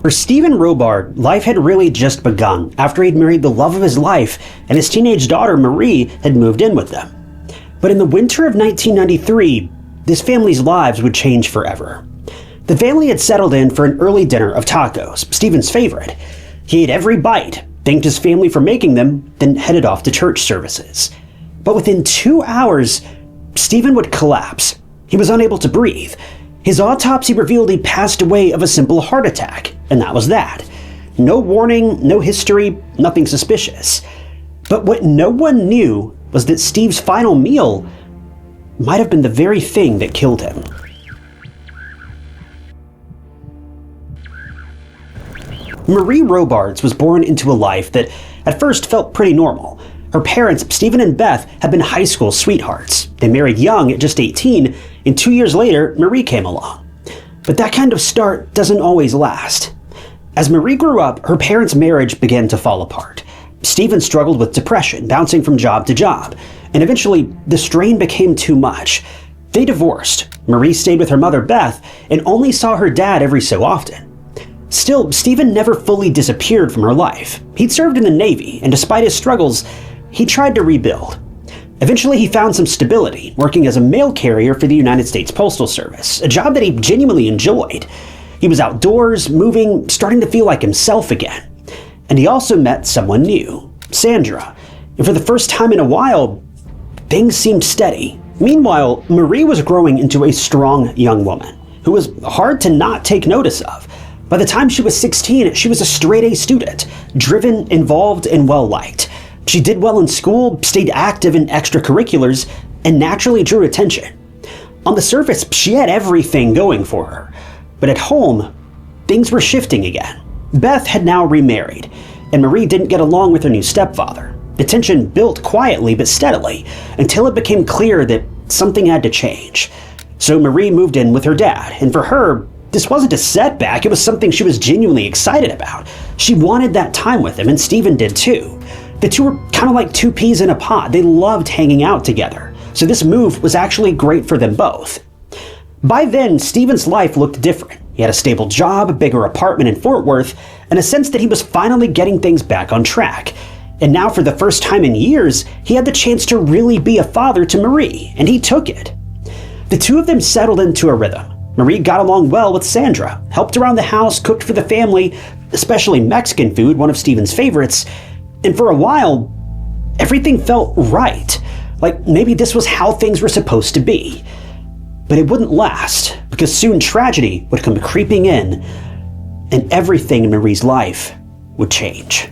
For Stephen Robard, life had really just begun after he'd married the love of his life and his teenage daughter Marie had moved in with them. But in the winter of 1993, this family's lives would change forever. The family had settled in for an early dinner of tacos, Stephen's favorite. He ate every bite, thanked his family for making them, then headed off to church services. But within 2 hours, Stephen would collapse. He was unable to breathe. His autopsy revealed he passed away of a simple heart attack, and that was that. No warning, no history, nothing suspicious. But what no one knew was that Steve's final meal might have been the very thing that killed him. Marie Robards was born into a life that at first felt pretty normal. Her parents, Stephen and Beth, had been high school sweethearts. They married young at just 18, and 2 years later, Marie came along. But that kind of start doesn't always last. As Marie grew up, her parents' marriage began to fall apart. Stephen struggled with depression, bouncing from job to job, and eventually the strain became too much. They divorced. Marie stayed with her mother, Beth, and only saw her dad every so often. Still, Stephen never fully disappeared from her life. He'd served in the Navy, and despite his struggles, he tried to rebuild. Eventually, he found some stability, working as a mail carrier for the United States Postal Service, a job that he genuinely enjoyed. He was outdoors, moving, starting to feel like himself again. And he also met someone new, Sandra. And for the first time in a while, things seemed steady. Meanwhile, Marie was growing into a strong young woman who was hard to not take notice of. By the time she was 16, she was a straight-A student, driven, involved, and well-liked. She did well in school, stayed active in extracurriculars, and naturally drew attention. On the surface, she had everything going for her. But at home, things were shifting again. Beth had now remarried, and Marie didn't get along with her new stepfather. The tension built quietly but steadily, until it became clear that something had to change. So Marie moved in with her dad, and for her, this wasn't a setback, it was something she was genuinely excited about. She wanted that time with him, and Stephen did too. The two were kind of like two peas in a pod. They loved hanging out together. So this move was actually great for them both. By then, Stephen's life looked different. He had a stable job, a bigger apartment in Fort Worth, and a sense that he was finally getting things back on track. And now for the first time in years, he had the chance to really be a father to Marie, and he took it. The two of them settled into a rhythm. Marie got along well with Sandra, helped around the house, cooked for the family, especially Mexican food, one of Stephen's favorites. And for a while, everything felt right. Like maybe this was how things were supposed to be. But it wouldn't last, because soon tragedy would come creeping in, and everything in Marie's life would change.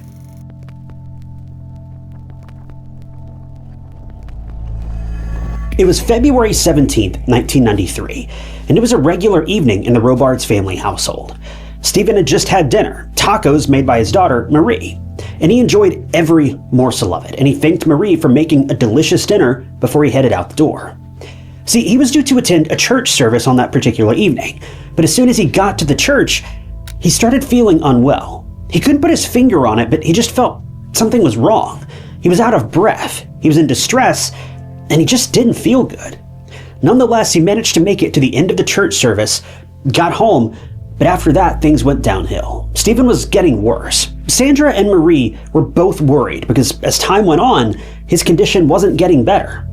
It was February 17th, 1993, and it was a regular evening in the Robards family household. Stephen had just had dinner, tacos made by his daughter, Marie, and he enjoyed every morsel of it, and he thanked Marie for making a delicious dinner before he headed out the door. See, he was due to attend a church service on that particular evening, but as soon as he got to the church, he started feeling unwell. He couldn't put his finger on it, but he just felt something was wrong. He was out of breath, he was in distress, and he just didn't feel good. Nonetheless, he managed to make it to the end of the church service, got home, but after that, things went downhill. Stephen was getting worse. Sandra and Marie were both worried because as time went on, his condition wasn't getting better.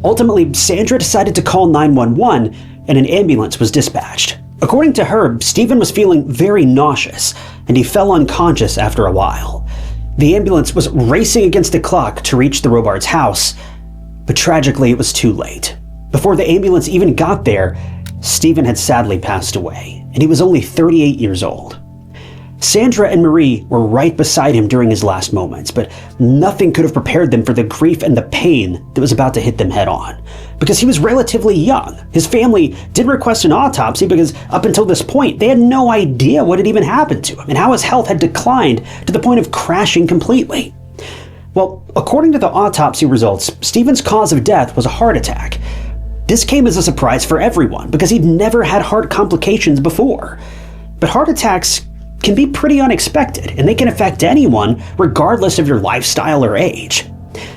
Ultimately, Sandra decided to call 911 and an ambulance was dispatched. According to her, Stephen was feeling very nauseous and he fell unconscious after a while. The ambulance was racing against the clock to reach the Robards' house, but tragically it was too late. Before the ambulance even got there, Stephen had sadly passed away, and he was only 38 years old. Sandra and Marie were right beside him during his last moments, but nothing could have prepared them for the grief and the pain that was about to hit them head on. Because he was relatively young. His family did request an autopsy because up until this point, they had no idea what had even happened to him and how his health had declined to the point of crashing completely. Well, according to the autopsy results, Stephen's cause of death was a heart attack. This came as a surprise for everyone because he'd never had heart complications before. But heart attacks can be pretty unexpected, and they can affect anyone regardless of your lifestyle or age.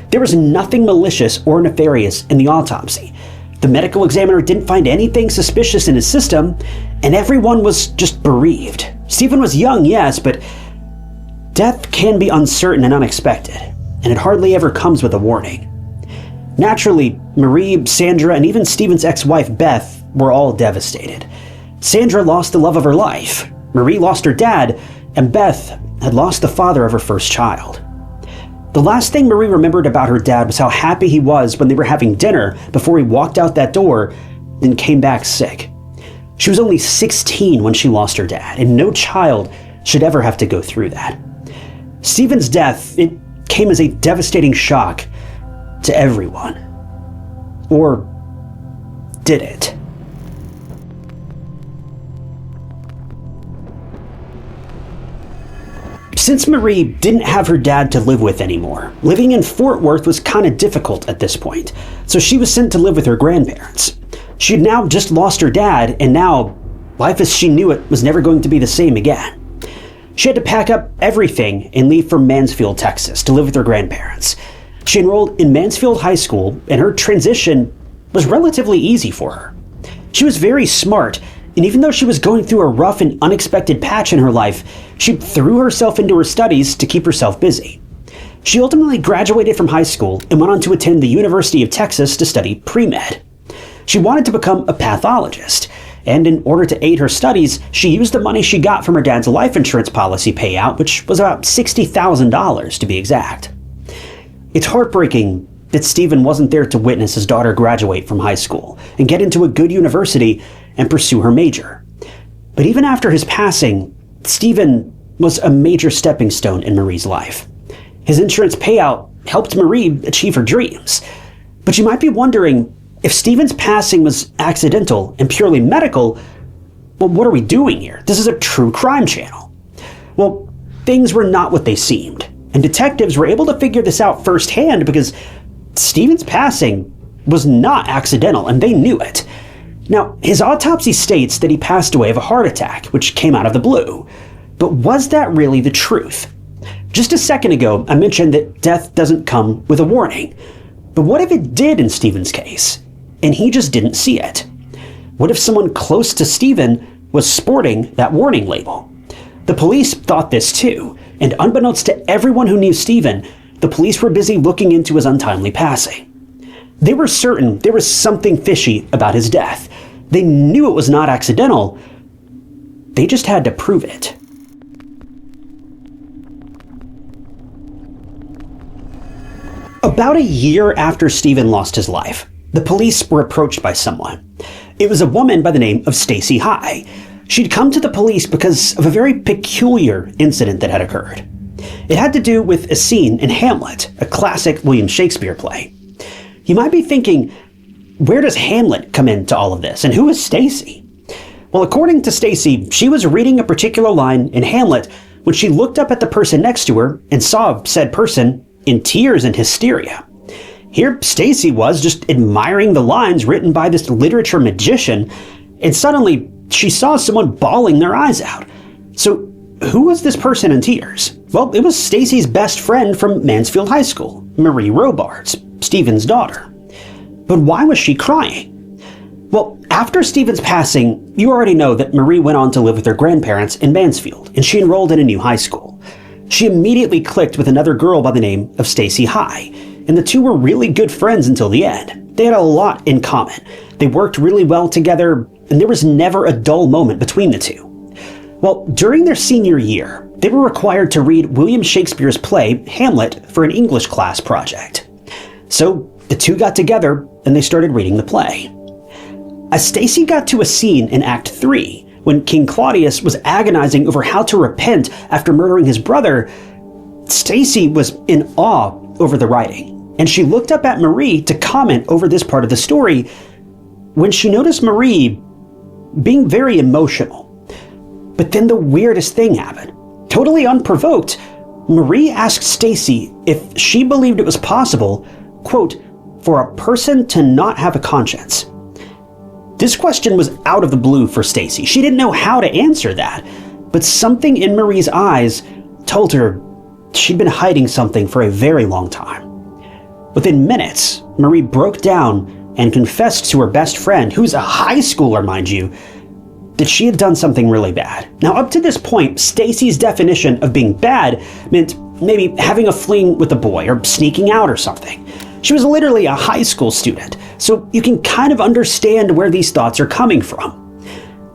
There was nothing malicious or nefarious in the autopsy. The medical examiner didn't find anything suspicious in his system, and everyone was just bereaved. Stephen was young, yes, but death can be uncertain and unexpected, and it hardly ever comes with a warning. Naturally, Marie, Sandra, and even Stephen's ex-wife Beth were all devastated. Sandra lost the love of her life, Marie lost her dad, and Beth had lost the father of her first child. The last thing Marie remembered about her dad was how happy he was when they were having dinner before he walked out that door and came back sick. She was only 16 when she lost her dad, and no child should ever have to go through that. Stephen's death, it came as a devastating shock to everyone. Or did it? Since Marie didn't have her dad to live with anymore, living in Fort Worth was kind of difficult at this point, so she was sent to live with her grandparents. She had now just lost her dad, and now life as she knew it was never going to be the same again. She had to pack up everything and leave for Mansfield, Texas, to live with her grandparents. She enrolled in Mansfield High School, and her transition was relatively easy for her. She was very smart, and even though she was going through a rough and unexpected patch in her life, she threw herself into her studies to keep herself busy. She ultimately graduated from high school and went on to attend the University of Texas to study pre-med. She wanted to become a pathologist, and in order to aid her studies, she used the money she got from her dad's life insurance policy payout, which was about $60,000 to be exact. It's heartbreaking that Stephen wasn't there to witness his daughter graduate from high school and get into a good university and pursue her major. But even after his passing, Stephen was a major stepping stone in Marie's life. His insurance payout helped Marie achieve her dreams. But you might be wondering, if Stephen's passing was accidental and purely medical, well, what are we doing here? This is a true crime channel. Well, things were not what they seemed, and detectives were able to figure this out firsthand because Stephen's passing was not accidental, and they knew it. Now, his autopsy states that he passed away of a heart attack, which came out of the blue. But was that really the truth? Just a second ago, I mentioned that death doesn't come with a warning. But what if it did in Stephen's case, and he just didn't see it? What if someone close to Stephen was sporting that warning label? The police thought this too, and unbeknownst to everyone who knew Stephen, the police were busy looking into his untimely passing. They were certain there was something fishy about his death. They knew it was not accidental. They just had to prove it. About a year after Stephen lost his life, the police were approached by someone. It was a woman by the name of Stacy High. She'd come to the police because of a very peculiar incident that had occurred. It had to do with a scene in Hamlet, a classic William Shakespeare play. You might be thinking, where does Hamlet come into all of this, and who is Stacy? Well, according to Stacy, she was reading a particular line in Hamlet when she looked up at the person next to her and saw said person in tears and hysteria. Here Stacy was just admiring the lines written by this literature magician, and suddenly she saw someone bawling their eyes out. So who was this person in tears? Well, it was Stacy's best friend from Mansfield High School, Marie Robards, Stephen's daughter. But why was she crying? Well, after Stephen's passing, you already know that Marie went on to live with her grandparents in Mansfield, and she enrolled in a new high school. She immediately clicked with another girl by the name of Stacy High, and the two were really good friends until the end. They had a lot in common. They worked really well together, and there was never a dull moment between the two. Well, during their senior year, they were required to read William Shakespeare's play, Hamlet, for an English class project. So the two got together and they started reading the play. As Stacy got to a scene in Act 3, when King Claudius was agonizing over how to repent after murdering his brother, Stacy was in awe over the writing, and she looked up at Marie to comment over this part of the story when she noticed Marie being very emotional. But then the weirdest thing happened. Totally unprovoked, Marie asked Stacy if she believed it was possible, quote, for a person to not have a conscience. This question was out of the blue for Stacy. She didn't know how to answer that, but something in Marie's eyes told her she'd been hiding something for a very long time. Within minutes, Marie broke down and confessed to her best friend, who's a high schooler, mind you, that she had done something really bad. Now, up to this point, Stacy's definition of being bad meant maybe having a fling with a boy or sneaking out or something. She was literally a high school student, so you can kind of understand where these thoughts are coming from.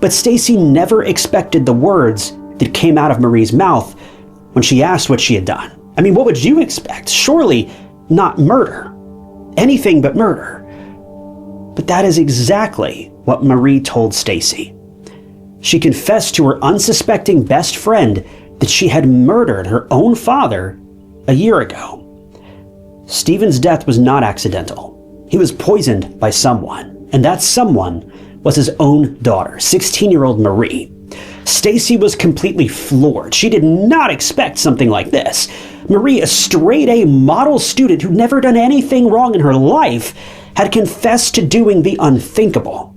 But Stacy never expected the words that came out of Marie's mouth when she asked what she had done. I mean, what would you expect? Surely not murder. Anything but murder. But that is exactly what Marie told Stacy. She confessed to her unsuspecting best friend that she had murdered her own father a year ago. Stephen's death was not accidental. He was poisoned by someone, and that someone was his own daughter, 16-year-old Marie. Stacy was completely floored. She did not expect something like this. Marie, a straight-A model student who'd never done anything wrong in her life, had confessed to doing the unthinkable.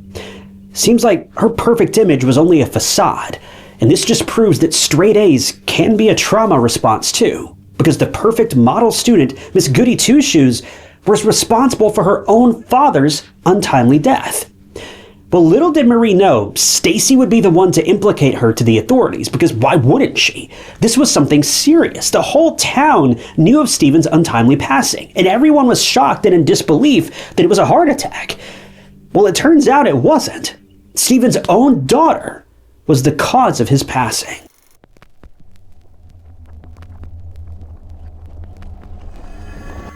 Seems like her perfect image was only a facade, and this just proves that straight A's can be a trauma response too, because the perfect model student, Miss Goody Two-Shoes, was responsible for her own father's untimely death. But little did Marie know, Stacy would be the one to implicate her to the authorities, because why wouldn't she? This was something serious. The whole town knew of Stephen's untimely passing, and everyone was shocked and in disbelief that it was a heart attack. Well, it turns out it wasn't. Stephen's own daughter was the cause of his passing.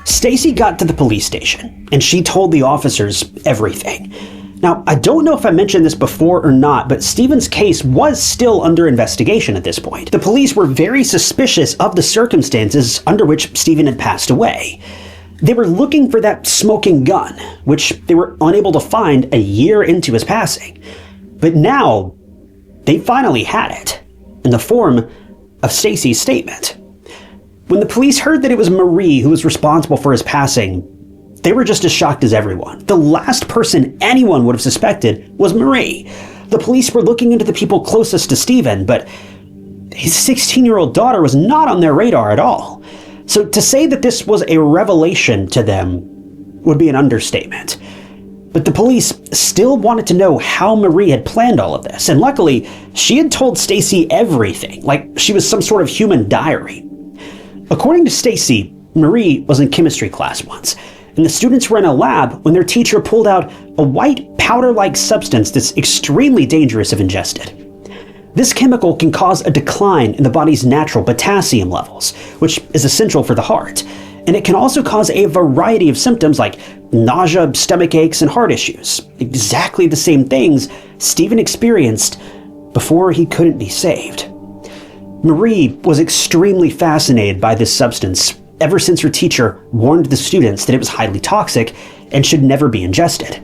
Stacy got to the police station, and she told the officers everything. Now, I don't know if I mentioned this before or not, but Stephen's case was still under investigation at this point. The police were very suspicious of the circumstances under which Stephen had passed away. They were looking for that smoking gun, which they were unable to find a year into his passing. But now, they finally had it, in the form of Stacy's statement. When the police heard that it was Marie who was responsible for his passing, they were just as shocked as everyone. The last person anyone would have suspected was Marie. The police were looking into the people closest to Stephen, but his 16-year-old daughter was not on their radar at all. So to say that this was a revelation to them would be an understatement. But the police still wanted to know how Marie had planned all of this, and luckily, she had told Stacy everything, like she was some sort of human diary. According to Stacy, Marie was in chemistry class once, and the students were in a lab when their teacher pulled out a white powder-like substance that's extremely dangerous if ingested. This chemical can cause a decline in the body's natural potassium levels, which is essential for the heart, and it can also cause a variety of symptoms like nausea, stomach aches, and heart issues. Exactly the same things Stephen experienced before he couldn't be saved. Marie was extremely fascinated by this substance ever since her teacher warned the students that it was highly toxic and should never be ingested.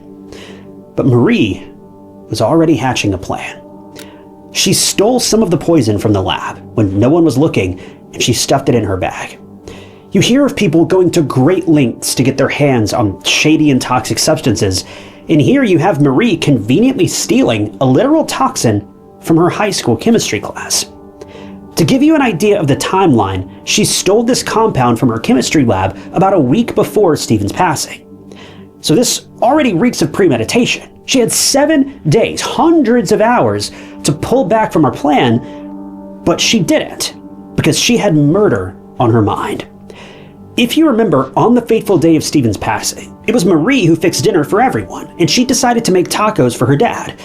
But Marie was already hatching a plan. She stole some of the poison from the lab when no one was looking, and she stuffed it in her bag. You hear of people going to great lengths to get their hands on shady and toxic substances, and here you have Marie conveniently stealing a literal toxin from her high school chemistry class. To give you an idea of the timeline, she stole this compound from her chemistry lab about a week before Stephen's passing. So this already reeks of premeditation. She had 7 days, hundreds of hours, to pull back from her plan, but she didn't, because she had murder on her mind. If you remember, on the fateful day of Stephen's passing, it was Marie who fixed dinner for everyone, and she decided to make tacos for her dad.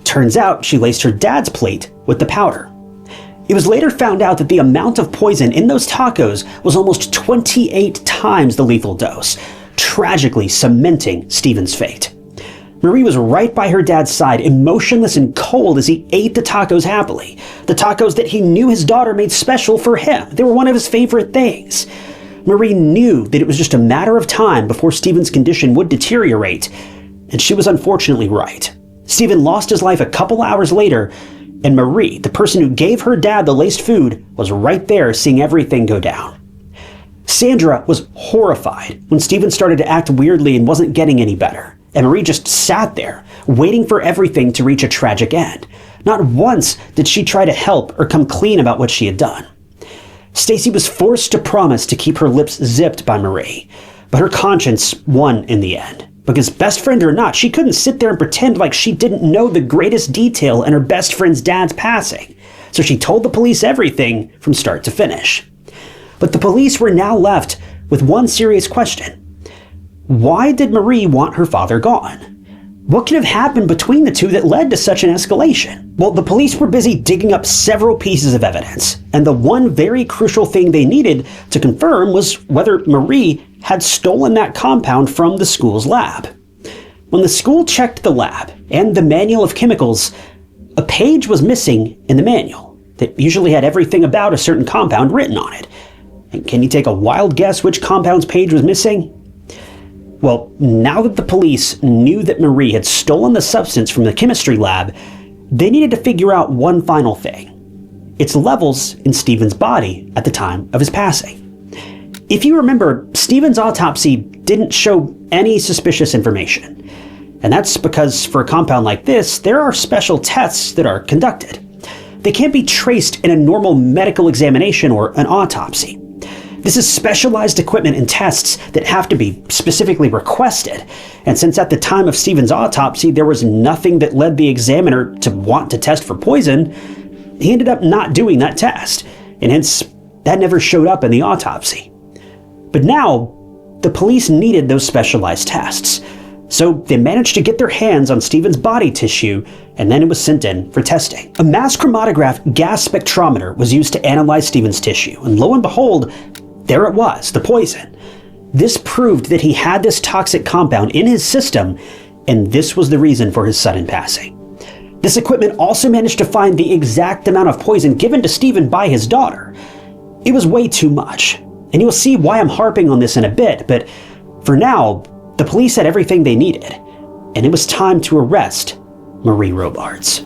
Turns out she laced her dad's plate with the powder. It was later found out that the amount of poison in those tacos was almost 28 times the lethal dose, tragically cementing Stephen's fate. Marie was right by her dad's side, emotionless and cold as he ate the tacos happily. The tacos that he knew his daughter made special for him. They were one of his favorite things. Marie knew that it was just a matter of time before Stephen's condition would deteriorate, and she was unfortunately right. Stephen lost his life a couple hours later, and Marie, the person who gave her dad the laced food, was right there seeing everything go down. Sandra was horrified when Stephen started to act weirdly and wasn't getting any better, and Marie just sat there, waiting for everything to reach a tragic end. Not once did she try to help or come clean about what she had done. Stacy was forced to promise to keep her lips zipped by Marie, but her conscience won in the end. because best friend or not, she couldn't sit there and pretend like she didn't know the greatest detail in her best friend's dad's passing. So she told the police everything from start to finish. But the police were now left with one serious question. Why did Marie want her father gone? What could have happened between the two that led to such an escalation? Well, the police were busy digging up several pieces of evidence, and the one very crucial thing they needed to confirm was whether Marie had stolen that compound from the school's lab. When the school checked the lab and the manual of chemicals, a page was missing in the manual that usually had everything about a certain compound written on it. And can you take a wild guess which compound's page was missing? Well, now that the police knew that Marie had stolen the substance from the chemistry lab, they needed to figure out one final thing: its levels in Stephen's body at the time of his passing. If you remember, Stephen's autopsy didn't show any suspicious information. And that's because for a compound like this, there are special tests that are conducted. They can't be traced in a normal medical examination or an autopsy. This is specialized equipment and tests that have to be specifically requested. And since at the time of Stephen's autopsy, there was nothing that led the examiner to want to test for poison, he ended up not doing that test. And hence, that never showed up in the autopsy. But now, the police needed those specialized tests. So they managed to get their hands on Stephen's body tissue, and then it was sent in for testing. A mass chromatograph gas spectrometer was used to analyze Stephen's tissue, and lo and behold, there it was, the poison. This proved that he had this toxic compound in his system, and this was the reason for his sudden passing. This equipment also managed to find the exact amount of poison given to Stephen by his daughter. It was way too much, and you'll see why I'm harping on this in a bit, but for now, the police had everything they needed, and it was time to arrest Marie Robards.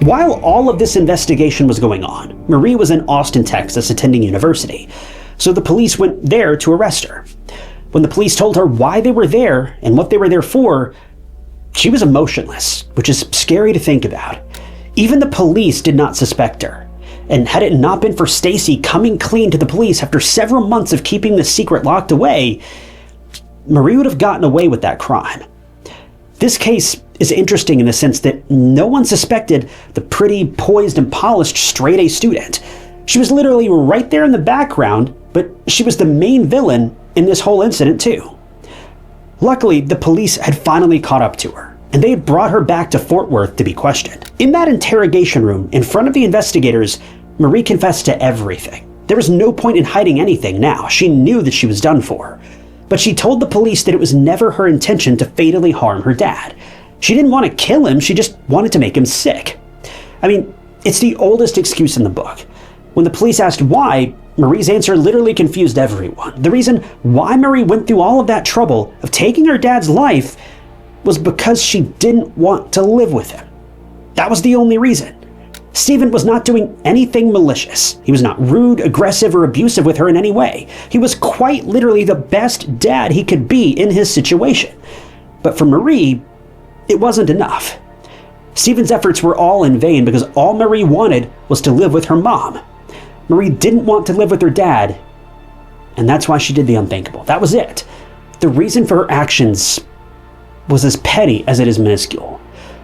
While all of this investigation was going on, Marie was in Austin, Texas, attending university, so the police went there to arrest her. When the police told her why they were there and what they were there for, she was emotionless, which is scary to think about. Even the police did not suspect her, and had it not been for Stacy coming clean to the police after several months of keeping the secret locked away, Marie would have gotten away with that crime. This case is interesting in the sense that no one suspected the pretty, poised, and polished straight-A student. She was literally right there in the background, but she was the main villain in this whole incident too. Luckily, the police had finally caught up to her, and they had brought her back to Fort Worth to be questioned. In that interrogation room, in front of the investigators, Marie confessed to everything. There was no point in hiding anything now. She knew that she was done for. But she told the police that it was never her intention to fatally harm her dad. She didn't want to kill him, she just wanted to make him sick. I mean, it's the oldest excuse in the book. When the police asked why, Marie's answer literally confused everyone. The reason why Marie went through all of that trouble of taking her dad's life was because she didn't want to live with him. That was the only reason. Stephen was not doing anything malicious. He was not rude, aggressive, or abusive with her in any way. He was quite literally the best dad he could be in his situation. But for Marie, it wasn't enough. Stephen's efforts were all in vain because all Marie wanted was to live with her mom. Marie didn't want to live with her dad, and that's why she did the unthinkable. That was it. The reason for her actions was as petty as it is minuscule.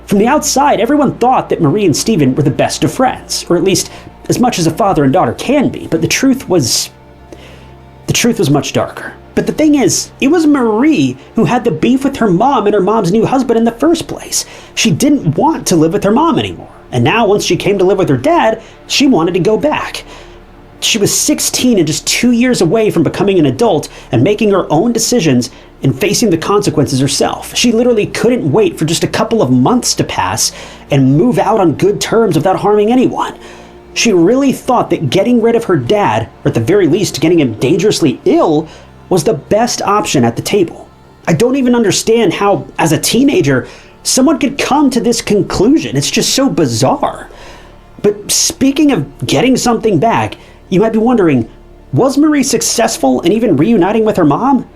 From the outside, everyone thought that Marie and Stephen were the best of friends, or at least as much as a father and daughter can be, but the truth was much darker. But the thing is, it was Marie who had the beef with her mom and her mom's new husband in the first place. She didn't want to live with her mom anymore, and now once she came to live with her dad, she wanted to go back. She was 16 and just 2 years away from becoming an adult and making her own decisions and facing the consequences herself. She literally couldn't wait for just a couple of months to pass and move out on good terms without harming anyone. She really thought that getting rid of her dad, or at the very least getting him dangerously ill, was the best option at the table. I don't even understand how, as a teenager, someone could come to this conclusion. It's just so bizarre. But speaking of getting something back, you might be wondering, was Marie successful in even reuniting with her mom?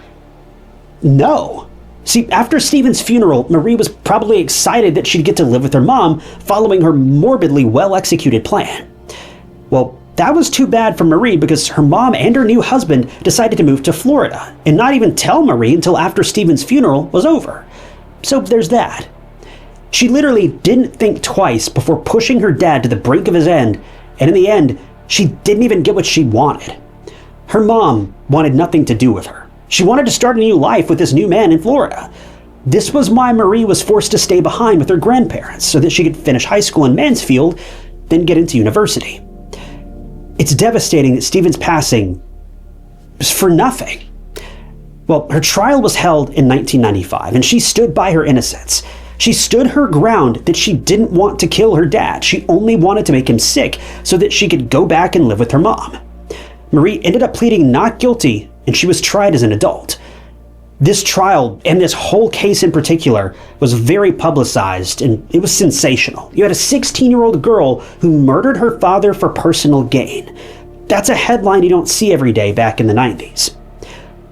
No. See, after Stephen's funeral, Marie was probably excited that she'd get to live with her mom following her morbidly well-executed plan. Well, that was too bad for Marie because her mom and her new husband decided to move to Florida and not even tell Marie until after Stephen's funeral was over. So there's that. She literally didn't think twice before pushing her dad to the brink of his end, and in the end, she didn't even get what she wanted. Her mom wanted nothing to do with her. She wanted to start a new life with this new man in Florida. This was why Marie was forced to stay behind with her grandparents so that she could finish high school in Mansfield, then get into university. It's devastating that Stephen's passing was for nothing. Well, her trial was held in 1995, and she stood by her innocence. She stood her ground that she didn't want to kill her dad. She only wanted to make him sick so that she could go back and live with her mom. Marie ended up pleading not guilty, and she was tried as an adult. This trial, and this whole case in particular, was very publicized, and it was sensational. You had a 16-year-old girl who murdered her father for personal gain. That's a headline you don't see every day back in the 90s.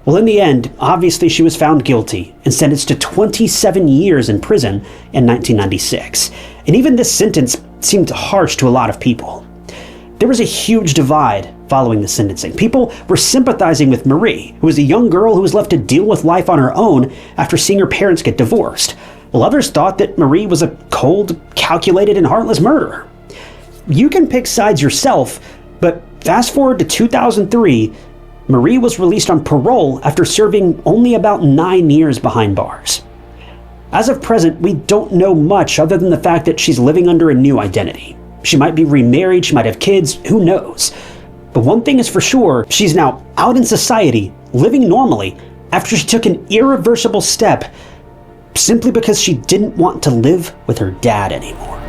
Well, in the end, obviously she was found guilty and sentenced to 27 years in prison in 1996. And even this sentence seemed harsh to a lot of people. There was a huge divide following the sentencing. People were sympathizing with Marie, who was a young girl who was left to deal with life on her own after seeing her parents get divorced, while others thought that Marie was a cold, calculated, and heartless murderer. You can pick sides yourself, but fast forward to 2003, Marie was released on parole after serving only about 9 years behind bars. As of present, we don't know much other than the fact that she's living under a new identity. She might be remarried, she might have kids, who knows? But one thing is for sure, she's now out in society, living normally, after she took an irreversible step simply because she didn't want to live with her dad anymore.